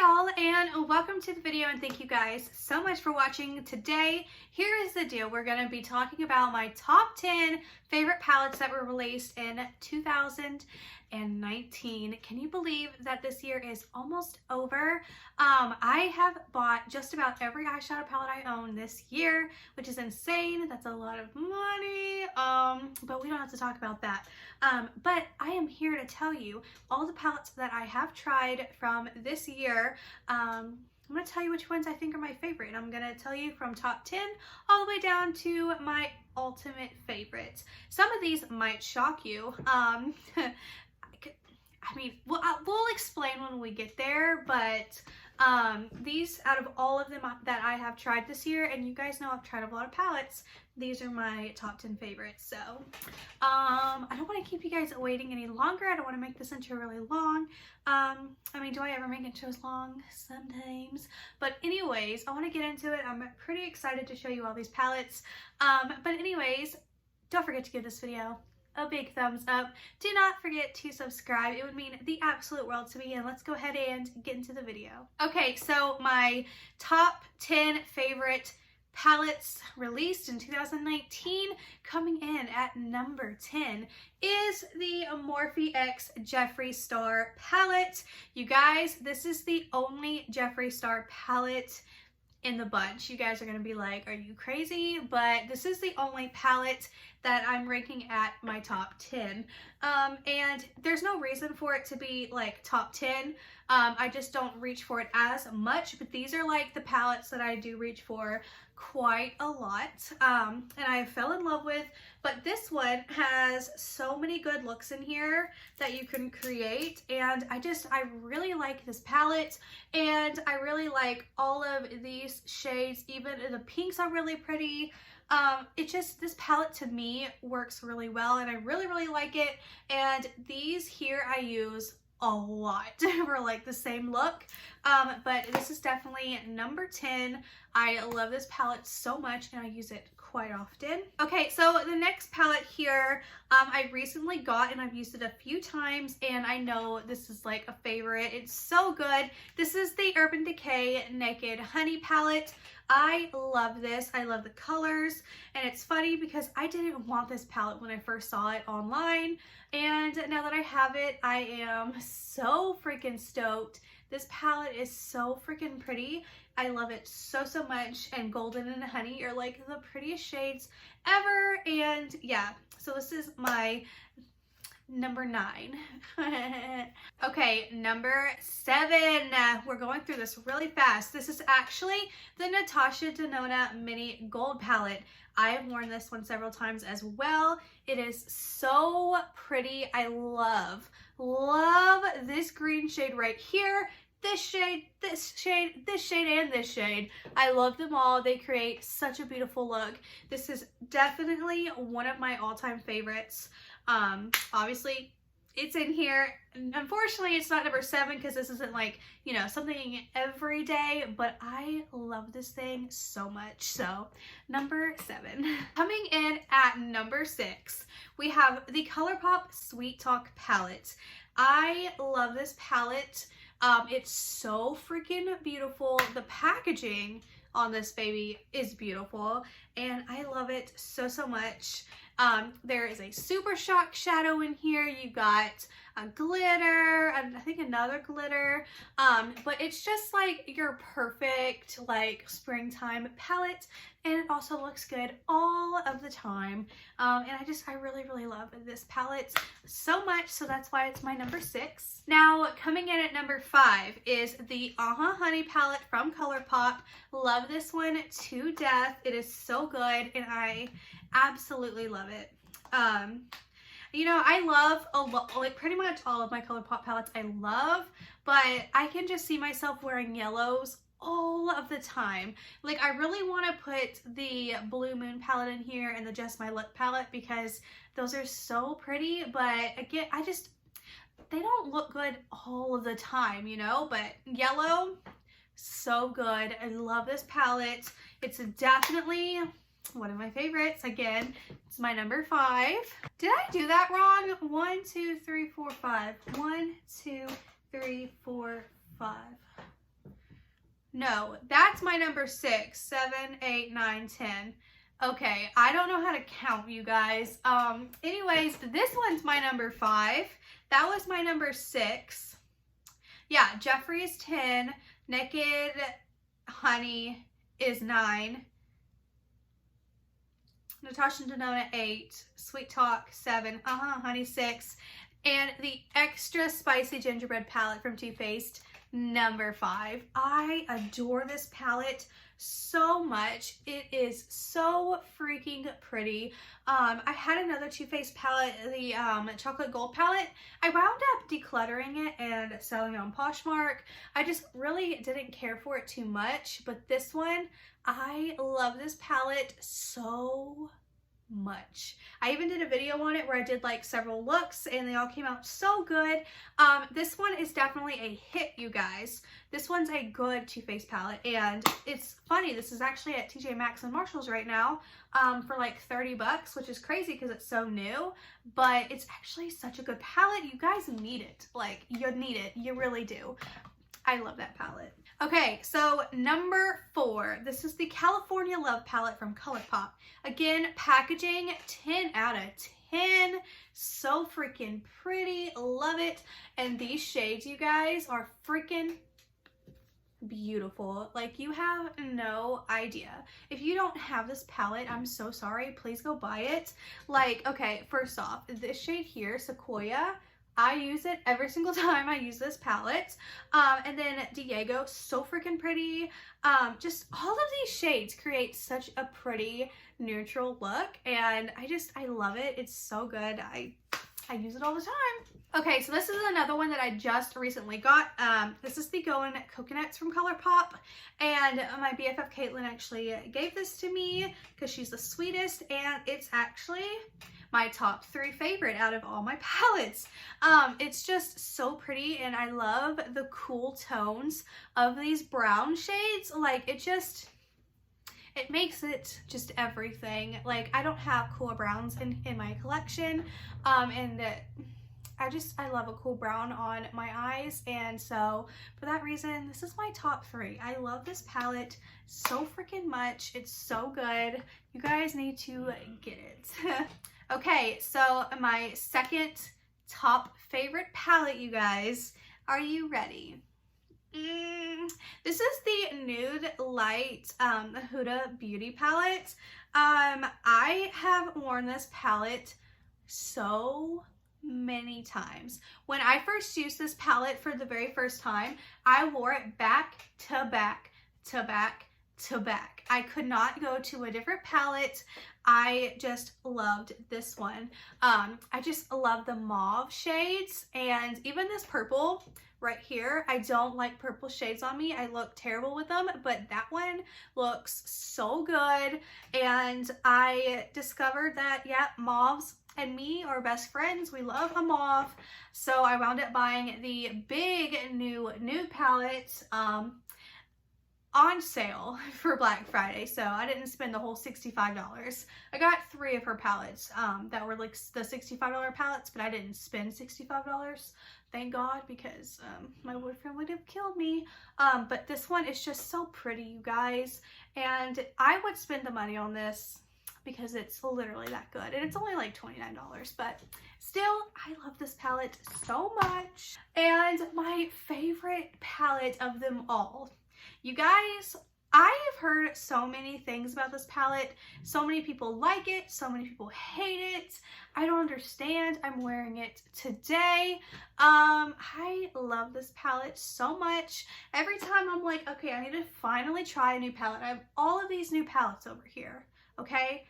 y'all, and welcome to the video, and thank you guys so much for watching. Today, here is the deal. We're going to be talking about my top 10 favorite palettes that were released in 2019. Can you believe that this year is almost over? I have bought just about every eyeshadow palette I own this year, which is insane. That's a lot of money, but we don't have to talk about that. But I am here to tell you all the palettes that I have tried from this year. I'm going to tell you which ones I think are my favorite. I'm going to tell you from top 10 all the way down to my ultimate favorites. Some of these might shock you. I mean, we'll explain when we get there, but these, out of all of them that I have tried this year, and you guys know I've tried a lot of palettes, these are my top 10 favorites. So I don't want to keep you guys waiting any longer. I don't want to make this intro really long. I mean, do I ever make intros long? Sometimes. But anyways, I want to get into it. I'm pretty excited to show you all these palettes. But anyways, don't forget to give this video a big thumbs up. Do not forget to subscribe. It would mean the absolute world to me, and let's go ahead and get into the video. Okay, so my top 10 favorite palettes released in 2019, coming in at number 10 is the Morphe X Jeffree Star palette. You guys, this is the only Jeffree Star palette in the bunch. You guys are gonna be like, are you crazy? But this is the only palette that I'm ranking at my top 10. And there's no reason for it to be like top 10. I just don't reach for it as much, but these are like the palettes that I do reach for quite a lot, and I fell in love with. But this one has so many good looks in here that you can create, and I really like this palette, and I really like all of these shades. Even the pinks are really pretty. This palette to me works really well, and I really like it. And these here I use a lot for like the same look, but this is definitely number 10. I love this palette so much, and I use it quite often. Okay, so the next palette here, I recently got, and I've used it a few times, and I know this is like a favorite. It's so good. This is the Urban Decay Naked Honey palette. I love this. I love the colors, and it's funny because I didn't want this palette when I first saw it online, and now that I have it, I am so freaking stoked. This palette is so freaking pretty. I love it so much, and Golden and Honey are like the prettiest shades ever. And yeah, so this is my number 9. Okay, number 7. We're going through this really fast. This is actually the Natasha Denona Mini Gold palette. I have worn this one several times as well. It is so pretty. I love this green shade right here. This shade, this shade, this shade, and this shade. I love them all. They create such a beautiful look. This is definitely one of my all-time favorites. Obviously it's in here. Unfortunately, it's not number 7 because this isn't like, you know, something every day, but I love this thing so much. So number 7. Coming in at number 6, we have the ColourPop Sweet Talk palette. I love this palette. It's so freaking beautiful. The packaging on this baby is beautiful, and I love it so much. There is a Super Shock shadow in here. You got a glitter, and I think another glitter, but it's just like your perfect like springtime palette, and it also looks good all of the time. And I really love this palette so much, so that's why it's my number 6. Now, coming in at number 5 is the Honey palette from ColourPop. Love this one to death. It is so good, and I absolutely love it. You know, I love like pretty much all of my ColourPop palettes I love, but I can just see myself wearing yellows all of the time. Like, I really want to put the Blue Moon palette in here and the Just My Look palette because those are so pretty, but again, they don't look good all of the time, you know, but yellow, so good. I love this palette. It's definitely one of my favorites. Again, it's my number 5. Did I do that wrong? 1, 2, 3, 4, 5. 1, 2, 3, 4, 5. No, that's my number 6, 7, 8, 9, 10. Okay, I don't know how to count, you guys. Anyways, this one's my number 5. That was my number 6. Yeah, Jeffree is 10. Naked Honey is 9. Natasha Denona 8. Sweet Talk 7. Honey 6. And the Extra Spicy Gingerbread palette from Too Faced, number 5. I adore this palette so much. It is so freaking pretty. I had another Too Faced palette, the chocolate gold palette. I wound up decluttering it and selling it on Poshmark. I just really didn't care for it too much, but this one, I love this palette so much. I even did a video on it where I did like several looks and they all came out so good. This one is definitely a hit, you guys. This one's a good Too Faced palette, and it's funny, this is actually at TJ Maxx and Marshalls right now for like 30 bucks, which is crazy because it's so new, but it's actually such a good palette. You guys need it. Like, you need it. You really do. I love that palette. Okay, so number 4, this is the California Love palette from ColourPop. Again, packaging, 10 out of 10. So freaking pretty. Love it. And these shades, you guys, are freaking beautiful. Like, you have no idea. If you don't have this palette, I'm so sorry. Please go buy it. Like, okay, first off, this shade here, Sequoia, I use it every single time I use this palette. And then Diego, so freaking pretty. Just all of these shades create such a pretty neutral look, and I love it. It's so good. I use it all the time. Okay, so this is another one that I just recently got. This is the Going Coconuts from ColourPop, and my BFF Caitlin actually gave this to me because she's the sweetest, and it's actually my top 3 favorite out of all my palettes. It's just so pretty, and I love the cool tones of these brown shades. Like, it makes it just everything. Like, I don't have cool browns in my collection, and I love a cool brown on my eyes, and so for that reason, this is my top 3. I love this palette so freaking much. It's so good. You guys need to get it. Okay, so my second top favorite palette, you guys. Are you ready? This is the Nude Light Huda Beauty palette. I have worn this palette so many times. When I first used this palette for the very first time, I wore it back to back to back to back. I could not go to a different palette. I just loved this one. I just love the mauve shades, and even this purple right here. I don't like purple shades on me. I look terrible with them, but that one looks so good. And I discovered that, yeah, mauves and me are best friends. We love a mauve. So I wound up buying the big new nude palette on sale for Black Friday, so I didn't spend the whole $65. I got 3 of her palettes that were like the $65 palettes, but I didn't spend $65. Thank God, because my boyfriend would have killed me. But this one is just so pretty, you guys, and I would spend the money on this because it's literally that good, and it's only like $29, but still, I love this palette so much. And my favorite palette of them all, you guys, I have heard so many things about this palette. So many people like it. So many people hate it. I don't understand. I'm wearing it today. I love this palette so much. Every time I'm like, okay, I need to finally try a new palette. I have all of these new palettes over here, okay?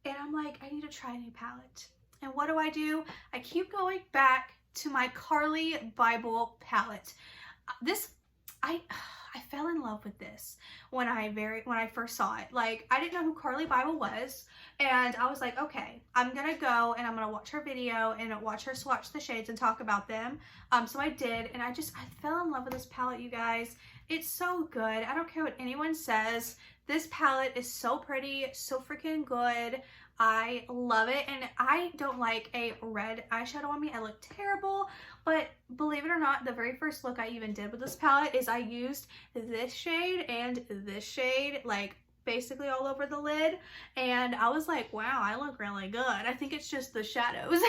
And I'm like, I need to try a new palette. And what do? I keep going back to my Carly Bible palette. I fell in love with this when I first saw it. Like, I didn't know who Carly Bible was, and I was like, okay, I'm gonna go and I'm gonna watch her video and watch her swatch the shades and talk about them. So I did, and I fell in love with this palette, you guys. It's so good. I don't care what anyone says. This palette is so pretty, so freaking good. I love it, and I don't like a red eyeshadow on me. I look terrible, but believe it or not, the very first look I even did with this palette is I used this shade and this shade, like basically all over the lid, and I was like, wow, I look really good. I think it's just the shadows.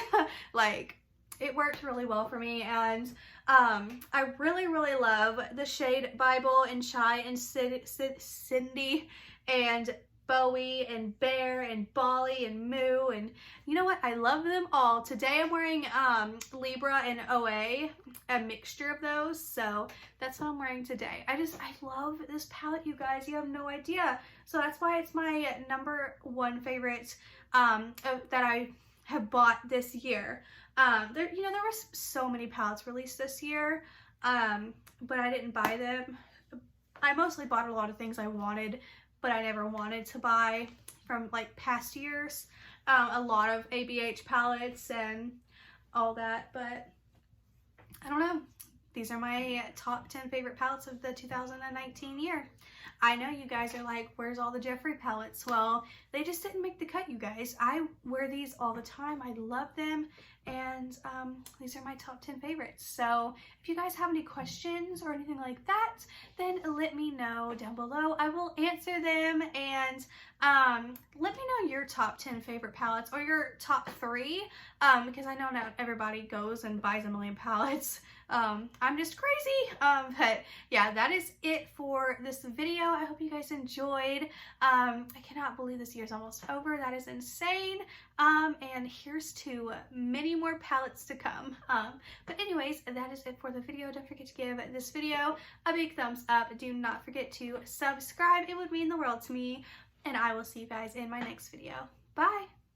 Like, it worked really well for me, and I really love the shade Bible and Shy and Cindy and Bowie and Bear and Bali and Moo, and you know what? I love them all. Today I'm wearing Libra and OA, a mixture of those, so that's what I'm wearing today. I love this palette, you guys. You have no idea. So that's why it's my #1 favorite that I have bought this year. There was so many palettes released this year, but I didn't buy them. I mostly bought a lot of things I wanted, but I never wanted to buy from like past years. A lot of ABH palettes and all that, but I don't know. These are my top 10 favorite palettes of the 2019 year. I know you guys are like, where's all the Jeffree palettes? Well, they just didn't make the cut, you guys. I wear these all the time. I love them, and these are my top 10 favorites. So if you guys have any questions or anything like that, then let me know down below. I will answer them, and let me know your top 10 favorite palettes, or your top 3, because I know not everybody goes and buys a million palettes. I'm just crazy. But yeah, that is it for this video. I hope you guys enjoyed. I cannot believe this year's almost over. That is insane. And here's to many more palettes to come. But anyways, that is it for the video. Don't forget to give this video a big thumbs up. Do not forget to subscribe. It would mean the world to me. And I will see you guys in my next video. Bye.